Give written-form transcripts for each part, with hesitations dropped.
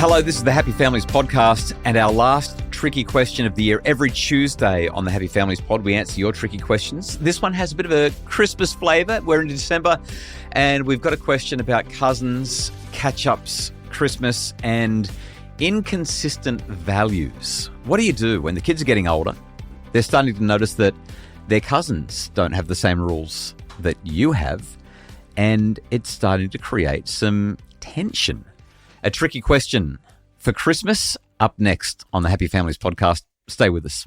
Hello, this is the Happy Families Podcast and our last tricky question of the year. Every Tuesday on the Happy Families Pod, we answer your tricky questions. This one has a bit of a Christmas flavour. We're into December and we've got a question about cousins, catch-ups, Christmas and inconsistent values. What do you do when the kids are getting older? They're starting to notice that their cousins don't have the same rules that you have, and it's starting to create some tension. A tricky question for Christmas up next on the Happy Families Podcast. Stay with us.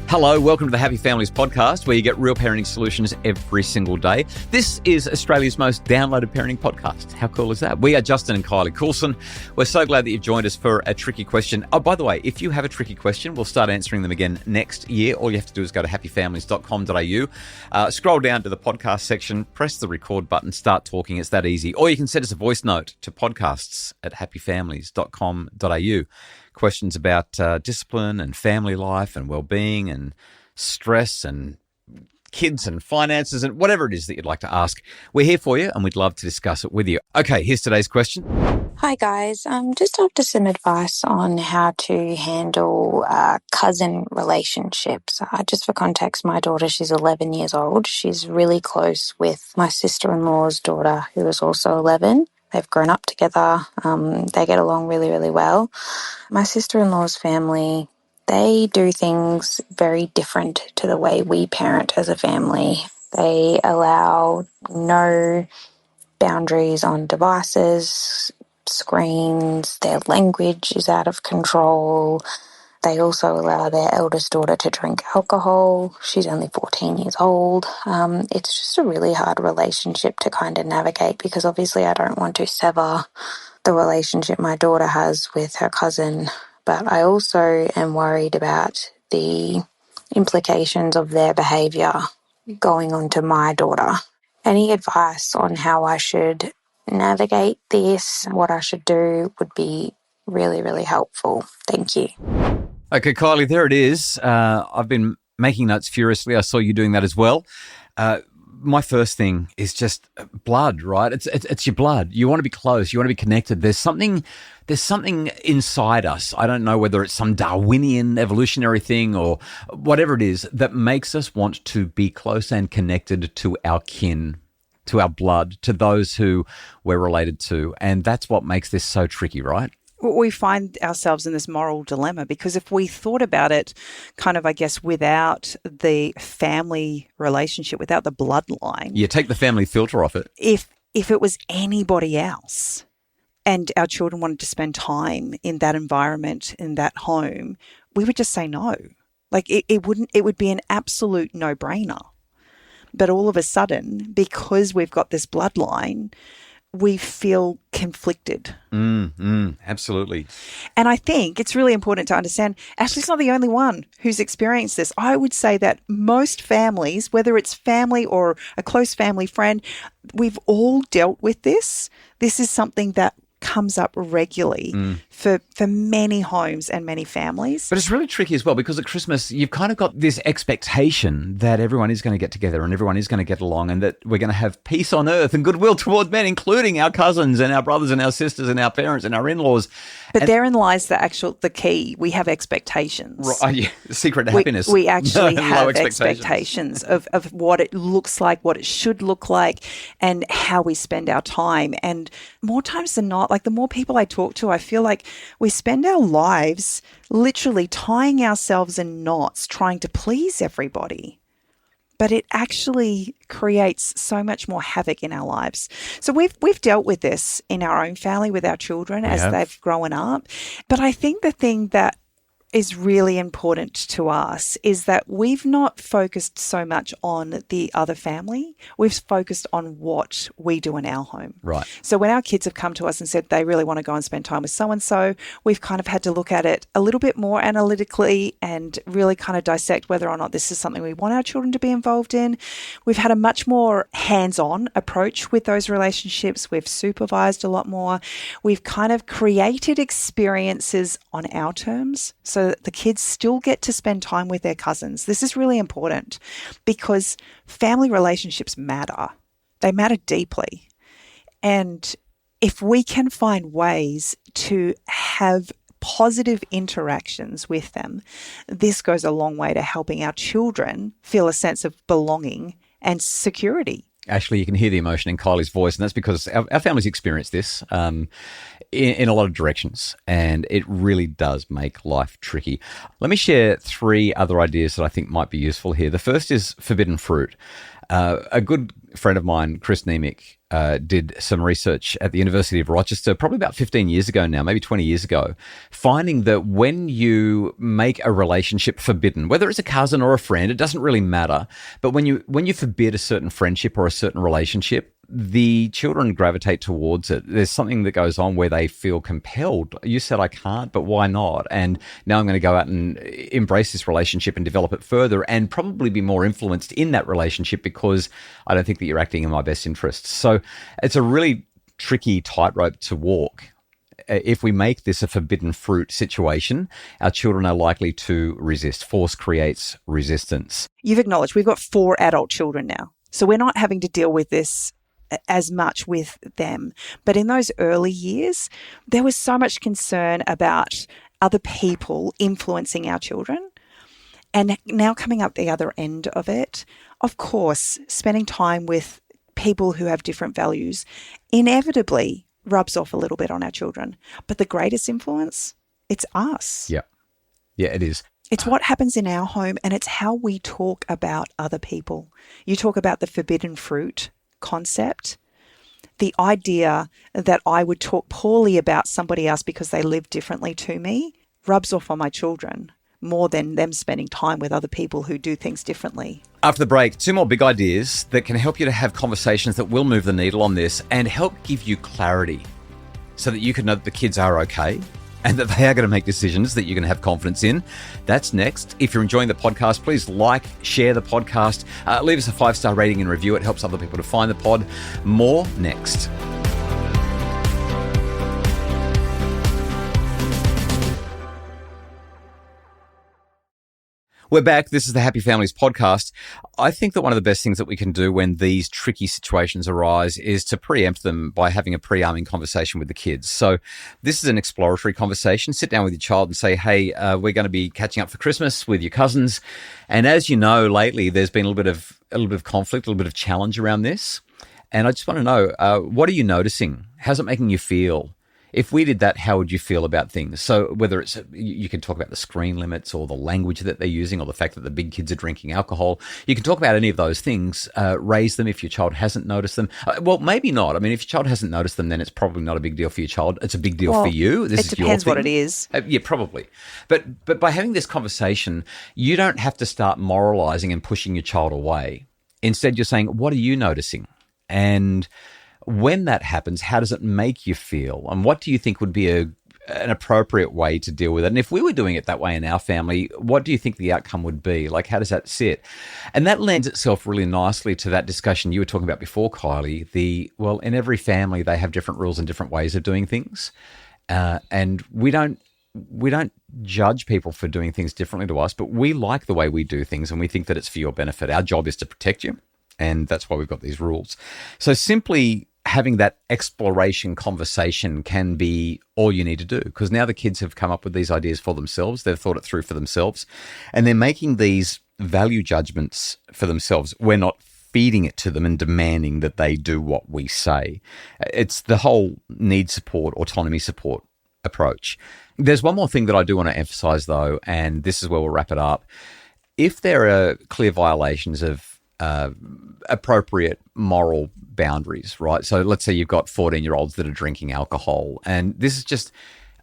Hello, welcome to the Happy Families Podcast, where you get real parenting solutions every single day. This is Australia's most downloaded parenting podcast. How cool is that? We are Justin and Kylie Coulson. We're so glad that you've joined us for a tricky question. Oh, by the way, if you have a tricky question, we'll start answering them again next year. All you have to do is go to happyfamilies.com.au, scroll down to the podcast section, press the record button, start talking. It's that easy. Or you can send us a voice note to podcasts@happyfamilies.com.au. Questions about discipline and family life and well-being and stress and kids and finances and whatever it is that you'd like to ask. We're here for you and we'd love to discuss it with you. Okay, here's today's question. Hi guys, just after some advice on how to handle cousin relationships. Just for context, my daughter, she's 11 years old. She's really close with my sister-in-law's daughter, who is also 11. They've grown up together. They get along really, really well. My sister-in-law's family, they do things very different to the way we parent as a family. They allow no boundaries on devices, screens. Their language is out of control. They also allow their eldest daughter to drink alcohol. She's only 14 years old. It's just a really hard relationship to kind of navigate because obviously I don't want to sever the relationship my daughter has with her cousin, but I also am worried about the implications of their behaviour going on to my daughter. Any advice on how I should navigate this, what I should do would be really, really helpful. Thank you. Okay, Kylie, there it is. I've been making notes furiously. I saw you doing that as well. My first thing is just blood, right? It's your blood. You want to be close. You want to be connected. There's something inside us. I don't know whether it's some Darwinian evolutionary thing or whatever it is that makes us want to be close and connected to our kin, to our blood, to those who we're related to. And that's what makes this so tricky, right? We find ourselves in this moral dilemma because if we thought about it kind of, I guess, without the family relationship, without the bloodline. Yeah, take the family filter off it. If it was anybody else and our children wanted to spend time in that environment, in that home, we would just say no. Like it would be an absolute no-brainer. But all of a sudden, because we've got this bloodline, we feel conflicted. Absolutely. And I think it's really important to understand Ashley's not the only one who's experienced this. I would say that most families, whether it's family or a close family friend, we've all dealt with this. This is something that comes up regularly for many homes and many families. But it's really tricky as well because at Christmas you've kind of got this expectation that everyone is going to get together and everyone is going to get along and that we're going to have peace on earth and goodwill toward men, including our cousins and our brothers and our sisters and our parents and our in-laws. But therein lies the key. We have expectations. Right, yeah, the secret to happiness. We actually have expectations of what it looks like, what it should look like, and how we spend our time. And more times than not, like the more people I talk to, I feel like we spend our lives literally tying ourselves in knots trying to please everybody. But it actually creates so much more havoc in our lives. So we've dealt with this in our own family with our children as they've grown up. But I think the thing that is really important to us is that we've not focused so much on the other family. We've focused on what we do in our home. Right. So when our kids have come to us and said they really want to go and spend time with so-and-so, we've kind of had to look at it a little bit more analytically and really kind of dissect whether or not this is something we want our children to be involved in. We've had a much more hands-on approach with those relationships. We've supervised a lot more. We've kind of created experiences on our terms so that the kids still get to spend time with their cousins. This is really important because family relationships matter. They matter deeply. And if we can find ways to have positive interactions with them, this goes a long way to helping our children feel a sense of belonging and security. Actually, you can hear the emotion in Kylie's voice, and that's because our family's experienced this in a lot of directions, and it really does make life tricky. Let me share 3 other ideas that I think might be useful here. The first is forbidden fruit. A good friend of mine, Chris Nemick, did some research at the University of Rochester, probably about 15 years ago now, maybe 20 years ago, finding that when you make a relationship forbidden, whether it's a cousin or a friend, it doesn't really matter. But when you forbid a certain friendship or a certain relationship, the children gravitate towards it. There's something that goes on where they feel compelled. You said I can't, but why not? And now I'm going to go out and embrace this relationship and develop it further and probably be more influenced in that relationship because I don't think that you're acting in my best interests. So it's a really tricky tightrope to walk. If we make this a forbidden fruit situation, our children are likely to resist. Force creates resistance. You've acknowledged we've got 4 adult children now. So we're not having to deal with this as much with them. But in those early years, there was so much concern about other people influencing our children. And now coming up the other end of it, of course, spending time with people who have different values inevitably rubs off a little bit on our children. But the greatest influence, it's us. Yeah. Yeah, it is. It's what happens in our home, and it's how we talk about other people. You talk about the forbidden fruit concept. The idea that I would talk poorly about somebody else because they live differently to me rubs off on my children more than them spending time with other people who do things differently. After the break, 2 more big ideas that can help you to have conversations that will move the needle on this and help give you clarity so that you can know that the kids are okay and that they are going to make decisions that you're going to have confidence in. That's next. If you're enjoying the podcast, please like, share the podcast, leave us a 5-star rating and review. It helps other people to find the pod. More next. We're back. This is the Happy Families podcast. I think that one of the best things that we can do when these tricky situations arise is to preempt them by having a pre-arming conversation with the kids. So this is an exploratory conversation. Sit down with your child and say, hey, we're going to be catching up for Christmas with your cousins. And as you know, lately, there's been a little bit of conflict, a little bit of challenge around this. And I just want to know, what are you noticing? How's it making you feel? If we did that, how would you feel about things? So whether it's, you can talk about the screen limits or the language that they're using or the fact that the big kids are drinking alcohol. You can talk about any of those things, raise them if your child hasn't noticed them. Well, maybe not. I mean, if your child hasn't noticed them, then it's probably not a big deal for your child. It's a big deal for you. This it depends what it is. Yeah, probably. But by having this conversation, you don't have to start moralizing and pushing your child away. Instead, you're saying, what are you noticing? And when that happens, how does it make you feel? And what do you think would be an appropriate way to deal with it? And if we were doing it that way in our family, what do you think the outcome would be? Like, how does that sit? And that lends itself really nicely to that discussion you were talking about before, Kylie. Well, in every family, they have different rules and different ways of doing things. And we don't judge people for doing things differently to us, but we like the way we do things and we think that it's for your benefit. Our job is to protect you. And that's why we've got these rules. So simply having that exploration conversation can be all you need to do, because now the kids have come up with these ideas for themselves. They've thought it through for themselves, and they're making these value judgments for themselves. We're not feeding it to them and demanding that they do what we say. It's the whole need support, autonomy support approach. There's one more thing that I do want to emphasize, though, and this is where we'll wrap it up. If there are clear violations of appropriate moral boundaries, right? So let's say you've got 14-year-olds that are drinking alcohol, and this is just,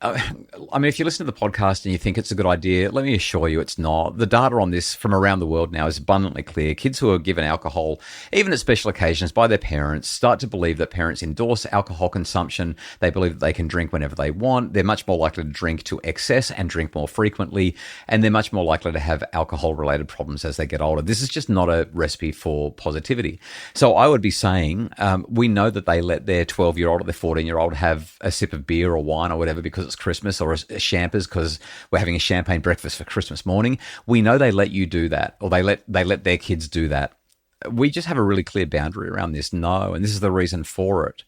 I mean, if you listen to the podcast and you think it's a good idea, let me assure you it's not. The data on this from around the world now is abundantly clear. Kids who are given alcohol, even at special occasions by their parents, start to believe that parents endorse alcohol consumption. They believe that they can drink whenever they want. They're much more likely to drink to excess and drink more frequently, and they're much more likely to have alcohol-related problems as they get older. This is just not a recipe for positivity. So I would be saying, we know that they let their 12-year-old or their 14-year-old have a sip of beer or wine or whatever because it's Christmas, or a champers because we're having a champagne breakfast for Christmas morning. We know they let you do that, or they let their kids do that. We just have a really clear boundary around this. No, and this is the reason for it.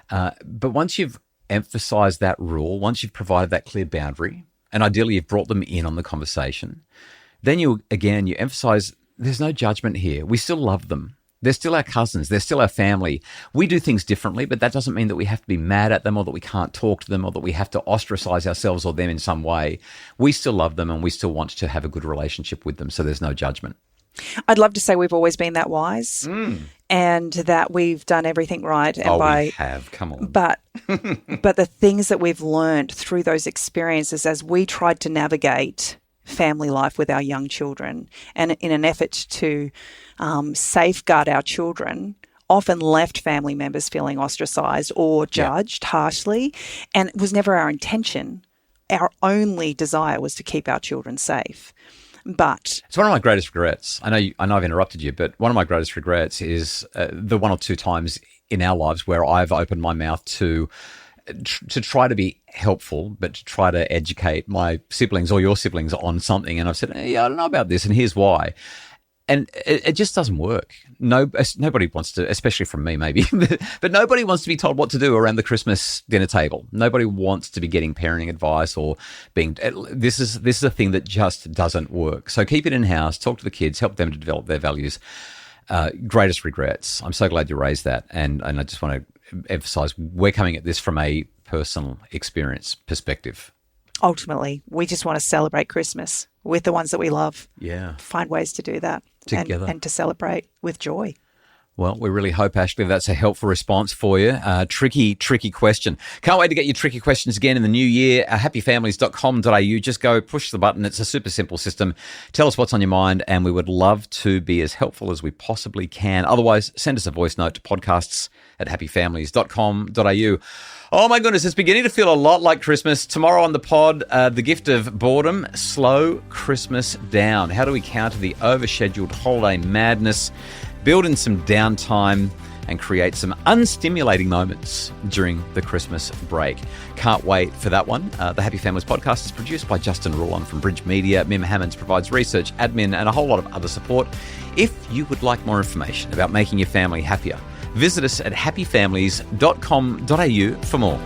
But once you've emphasized that rule, once you've provided that clear boundary, and ideally you've brought them in on the conversation, then you emphasize there's no judgment here. We still love them. They're still our cousins. They're still our family. We do things differently, but that doesn't mean that we have to be mad at them or that we can't talk to them or that we have to ostracize ourselves or them in some way. We still love them and we still want to have a good relationship with them, so there's no judgment. I'd love to say we've always been that wise and that we've done everything right. And we have. Come on. But the things that we've learned through those experiences as we tried to navigate family life with our young children and in an effort to safeguard our children, often left family members feeling ostracized or judged harshly. And it was never our intention. Our only desire was to keep our children safe. But it's one of my greatest regrets. I know I've interrupted you, but one of my greatest regrets is the one or two times in our lives where I've opened my mouth to try to be helpful, but to try to educate my siblings or your siblings on something. And I've said, I don't know about this, and here's why. And it just doesn't work. Nobody wants to, especially from me maybe, but nobody wants to be told what to do around the Christmas dinner table. Nobody wants to be getting parenting advice or being, this is a thing that just doesn't work. So keep it in-house, talk to the kids, help them to develop their values. Greatest regrets. I'm so glad you raised that. And I just want to emphasize, we're coming at this from a personal experience perspective. Ultimately, we just want to celebrate Christmas with the ones that we love. Yeah. Find ways to do that together and to celebrate with joy. Well, we really hope, Ashley, that's a helpful response for you. Tricky question. Can't wait to get your tricky questions again in the new year. Happyfamilies.com.au. Just go push the button. It's a super simple system. Tell us what's on your mind, and we would love to be as helpful as we possibly can. Otherwise, send us a voice note to podcasts@happyfamilies.com.au. Oh my goodness, it's beginning to feel a lot like Christmas. Tomorrow on the pod, the gift of boredom, slow Christmas down. How do we counter the overscheduled holiday madness, build in some downtime, and create some unstimulating moments during the Christmas break? Can't wait for that one. The Happy Families podcast is produced by Justin Rulon from Bridge Media. Mim Hammonds provides research, admin, and a whole lot of other support. If you would like more information about making your family happier, visit us at happyfamilies.com.au for more.